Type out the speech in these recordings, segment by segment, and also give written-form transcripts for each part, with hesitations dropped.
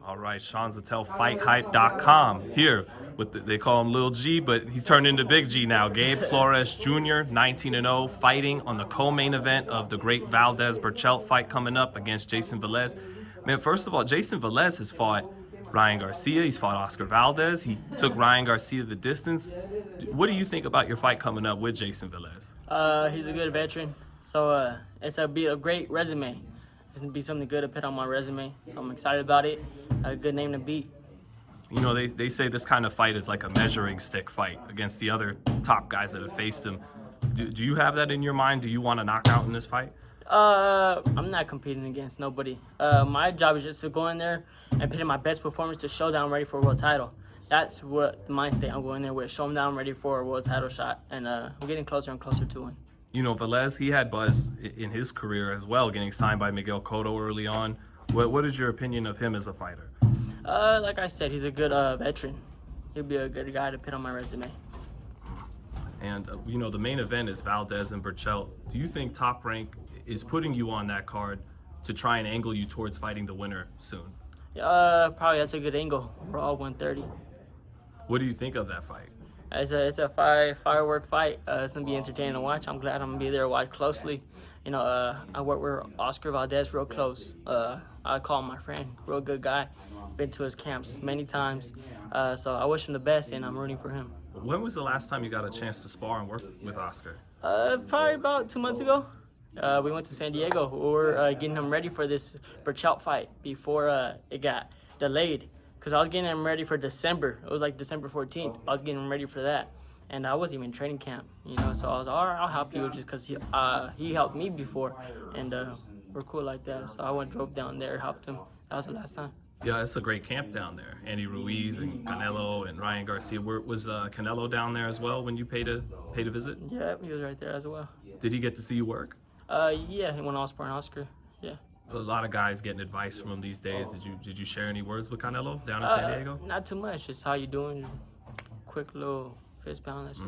All right, Sean Zattel, FightHype.com here they call him Lil G, but he's turned into Big G now. Gabe Flores Jr., 19-0, fighting on the co-main event of the great Valdez Burchelt fight coming up against Jayson Velez. Man, first of all, Jayson Velez has fought Ryan Garcia. He's fought Oscar Valdez. He took Ryan Garcia the distance. What do you think about your fight coming up with Jayson Velez? He's a good veteran, so it's be a great resume. It's gonna be something good to put on my resume, so I'm excited about it. A good name to beat. You know, they say this kind of fight is like a measuring stick fight against the other top guys that have faced him. Do you have that in your mind? Do you want to knock out in this fight? I'm not competing against nobody. My job is just to go in there and put in my best performance to show that I'm ready for a world title. That's what the mind state I'm going there with. Show them that I'm ready for a world title shot, and I'm getting closer and closer to one. You know, Velez, he had buzz in his career as well, getting signed by Miguel Cotto early on. What is your opinion of him as a fighter? Like I said, he's a good veteran. He'll be a good guy to put on my resume. And, you know, the main event is Valdez and Burchelt. Do you think Top Rank is putting you on that card to try and angle you towards fighting the winner soon? Probably that's a good angle. We're all 130. What do you think of that fight? It's a firework fight. It's gonna be entertaining to watch. I'm glad I'm gonna be there to watch closely. You know, I work with Oscar Valdez real close. I call him my friend, real good guy. Been to his camps many times. So I wish him the best, and I'm rooting for him. When was the last time you got a chance to spar and work with Oscar? Probably about 2 months ago. We went to San Diego. We were getting him ready for this Burchelt fight before it got delayed. Because I was getting him ready for December. It was like December 14th. I was getting him ready for that. And I wasn't even in training camp, you know. So I was like, all right, I'll help you just because he helped me before. And we're cool like that. So I drove down there, helped him. That was the last time. Yeah, it's a great camp down there. Andy Ruiz and Canelo and Ryan Garcia. Was Canelo down there as well when you paid a visit? Yeah, he was right there as well. Did he get to see you work? Yeah, when I was sparring Oscar, yeah. A lot of guys getting advice from him these days. Did you share any words with Canelo down in San Diego? Not too much. Just how you doing? Quick little fist pound. That's it.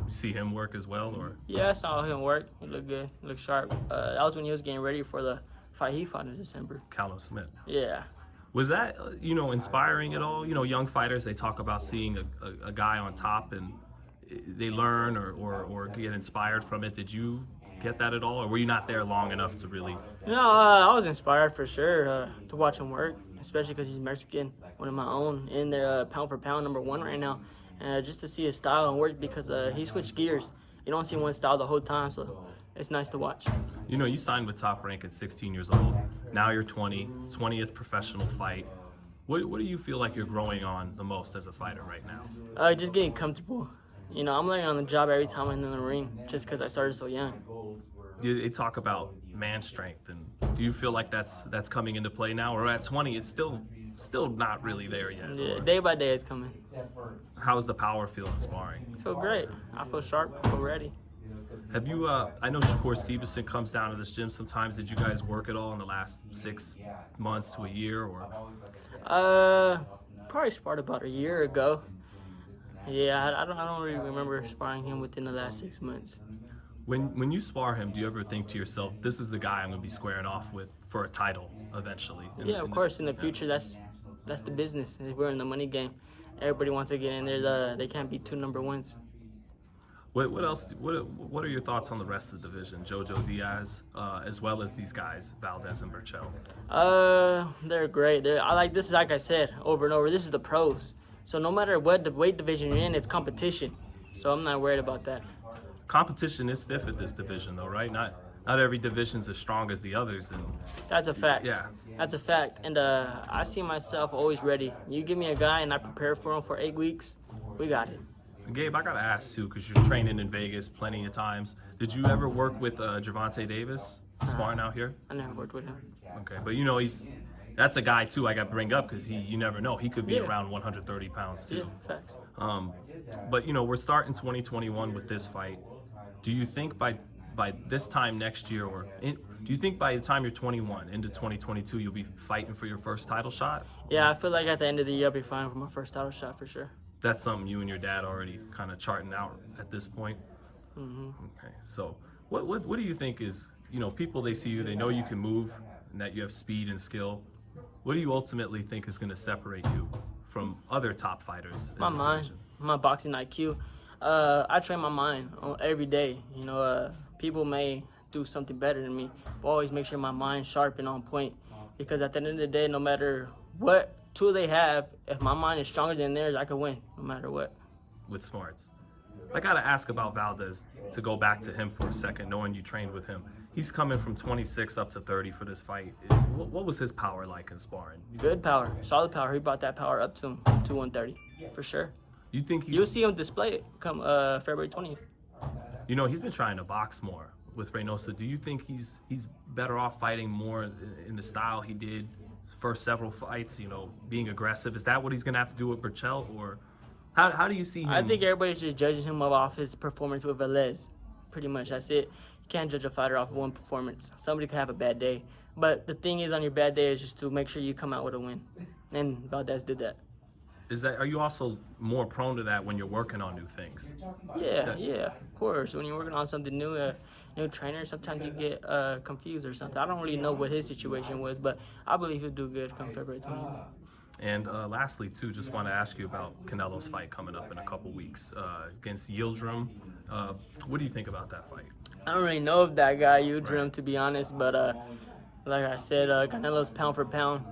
See him work as well, or? Yeah, I saw him work. He looked good. He looked sharp. That was when he was getting ready for the fight he fought in December. Callum Smith. Yeah. Was that you know, inspiring at all? You know, young fighters, they talk about seeing a guy on top and they learn or get inspired from it. Did you get that at all, or were you not there long enough to really? No, I was inspired for sure to watch him work, especially because he's Mexican, one of my own, in there pound for pound #1 right now. And just to see his style and work, because he switched gears. You don't see one style the whole time, so it's nice to watch. You know, you signed with Top Rank at 16 years old. Now you're 20th professional fight. What do you feel like you're growing on the most as a fighter right now? Just getting comfortable. You know, I'm learning on the job every time I'm in the ring, just because I started so young. They talk about man strength, and do you feel like that's coming into play now, or at 20 it's still not really there yet? Yeah, day by day it's coming. How's the power feel in sparring? I feel great. I feel sharp. I feel ready. Have you? I know Shakur Stevenson comes down to this gym sometimes. Did you guys work at all in the last 6 months to a year, or? Probably sparred about a year ago. Yeah, I don't really remember sparring him within the last 6 months. When you spar him, do you ever think to yourself, this is the guy I'm going to be squaring off with for a title eventually? Yeah, of course. In the future, that's the business. We're in the money game. Everybody wants to get in there. They can't be two #1s. What else? What are your thoughts on the rest of the division? Jojo Diaz, as well as these guys, Valdez and Burchelt. They're great. I like this. Like I said over and over, this is the pros. So no matter what the weight division you're in, it's competition. So I'm not worried about that. Competition is stiff at this division, though, right? Not every division's as strong as the others, and that's a fact. Yeah, that's a fact. And I see myself always ready. You give me a guy and I prepare for him for 8 weeks, we got it. Gabe, I gotta ask too, because you're training in Vegas plenty of times. Did you ever work with Gervonta Davis, sparring out here? I never worked with him. Okay, but you know that's a guy too I got to bring up because you never know, he could be around 130 pounds too. Yeah, facts. But you know, we're starting 2021 with this fight. Do you think by this time next year, do you think by the time you're 21 into 2022 you'll be fighting for your first title shot? Yeah, I feel like at the end of the year I'll be fighting for my first title shot for sure. That's something you and your dad already kind of charting out at this point. Okay, so what do you think is, you know, people, they see you, they know you can move and that you have speed and skill. What do you ultimately think is going to separate you from other top fighters in My this mind, division? my boxing IQ. I train my mind every day. You know, people may do something better than me, but always make sure my mind's sharp and on point. Because at the end of the day, no matter what tool they have, if my mind is stronger than theirs, I could win no matter what. With smarts. I got to ask about Valdez, to go back to him for a second, knowing you trained with him. He's coming from 26 up to 30 for this fight. What was his power like in sparring? Good power, solid power. He brought that power up to him, to 130, for sure. You think You'll see him display it come February 20th. You know, he's been trying to box more with Reynoso. Do you think he's better off fighting more in the style he did first several fights, you know, being aggressive? Is that what he's going to have to do with Burchell, or how do you see him? I think everybody's just judging him off his performance with Velez. Pretty much, that's it. You can't judge a fighter off one performance. Somebody could have a bad day. But the thing is, on your bad day is just to make sure you come out with a win. And Valdez did that. Are you also more prone to that when you're working on new things? Yeah, of course. When you're working on something new, a new trainer, sometimes you get confused or something. I don't really know what his situation was, but I believe he'll do good come February 20th. And lastly, too, just want to ask you about Canelo's fight coming up in a couple weeks against Yildirim. What do you think about that fight? I don't really know if that guy Yildirim, to be honest, but like I said, Canelo's pound for pound,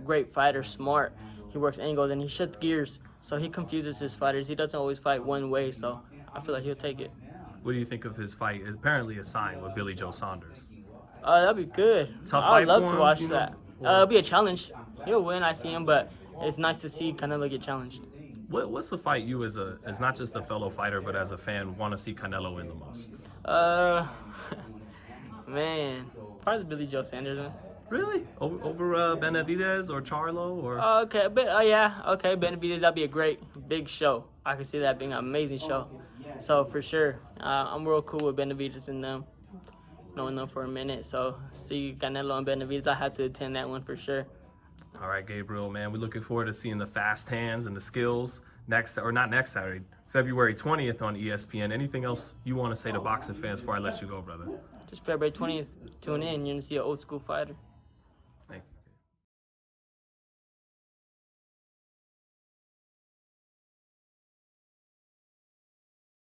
great fighter, smart. He works angles and he shifts gears, so he confuses his fighters. He doesn't always fight one way, so I feel like he'll take it. What do you think of his fight? It's apparently a sign with Billy Joe Saunders. That'd be good. Tough I'd fight love for to him, watch you know? that. It'll be a challenge. He'll win, I see him, but it's nice to see Canelo get challenged. What's the fight you, as not just a fellow fighter, but as a fan, want to see Canelo in the most? Man, probably Billy Joe Sanders, man. Really? Over Benavidez or Charlo? Or Okay, but okay, Benavidez, that'd be a great big show. I can see that being an amazing show. So for sure, I'm real cool with Benavidez and them, knowing them for a minute. So see Canelo and Benavidez, I have to attend that one for sure. All right, Gabriel, man, we're looking forward to seeing the fast hands and the skills not next Saturday, February 20th on ESPN. Anything else you want to say to boxing fans before I let you go, brother? Just February 20th, tune in. You're gonna see an old school fighter.